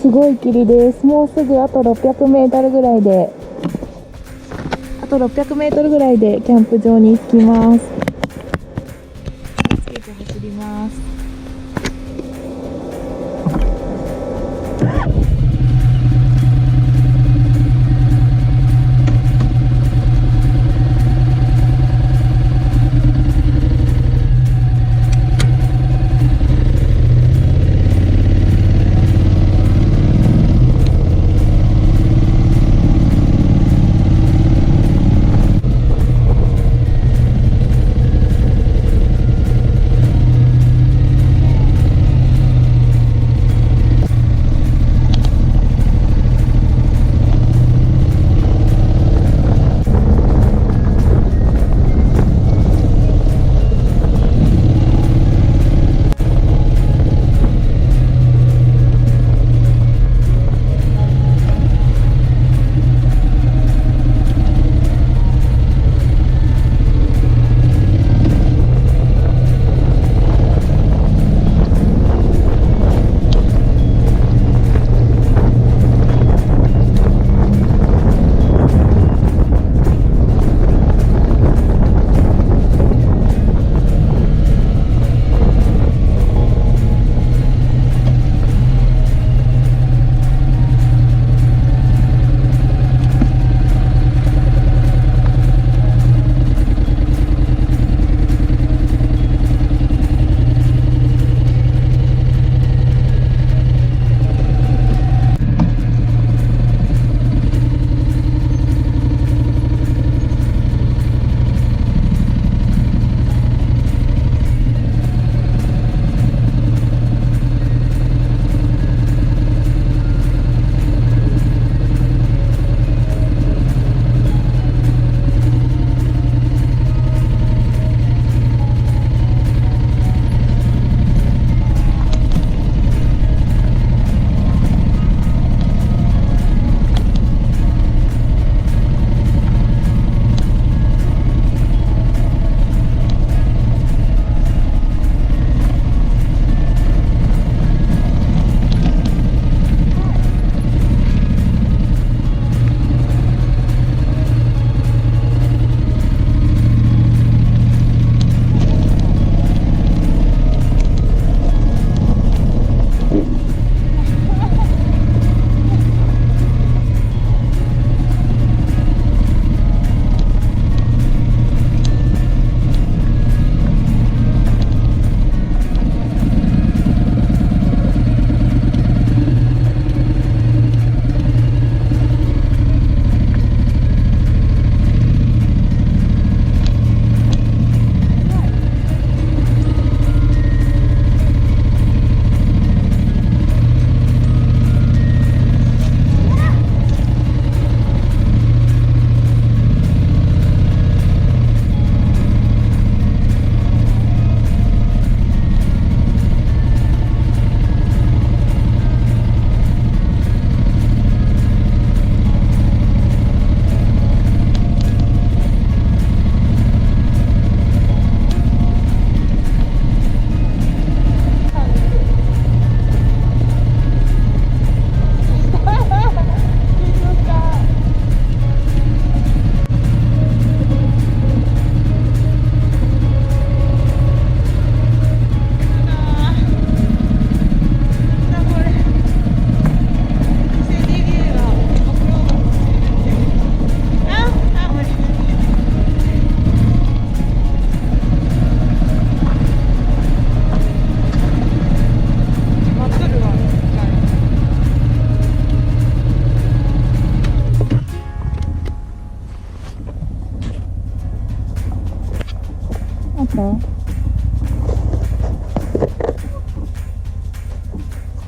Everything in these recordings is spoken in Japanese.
すごい霧です。もうすぐあと600メートルぐらいで、あと600メートルぐらいでキャンプ場に着きます。つけて走ります。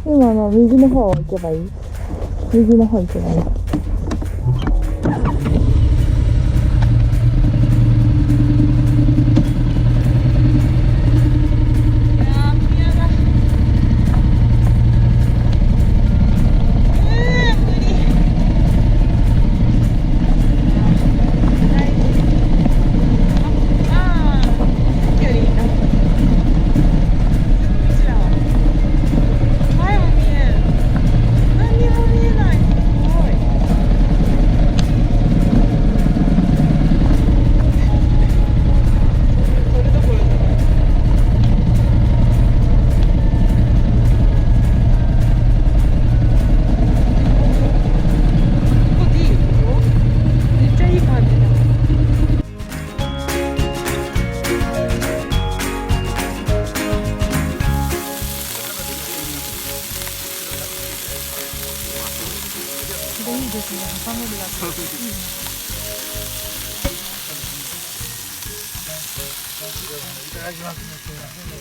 今の右の方行けばいい？右の方行けばいい。なんいですね、挟めるやつ。いいね。いただきますね。すみませんね。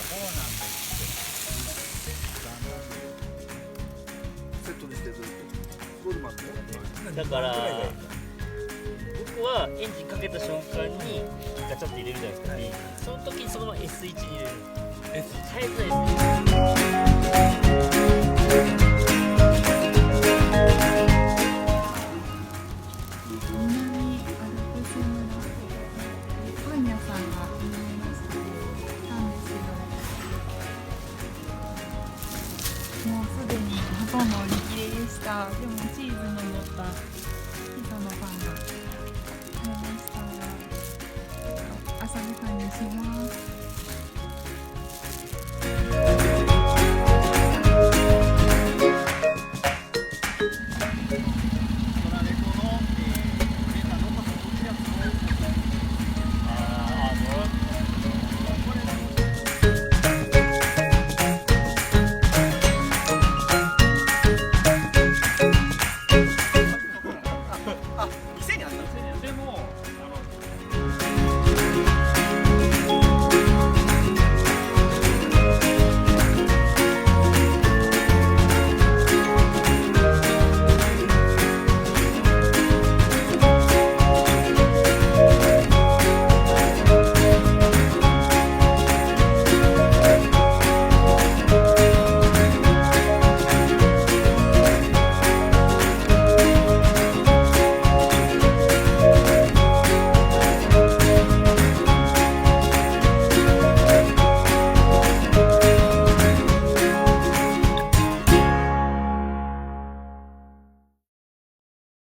そうなんです。セットにしてずっと。ゴールマット。だから僕はエンジンかけた瞬間にガチャって入れるじゃないですか、その時にそのまま S1 に入れる。サイズ S1。パン屋さんが見えましたね。なんですけど、もうすでにほとんど売り切れでした。でもチーズの乗ったピザのパンが買えました。朝ごはんにします。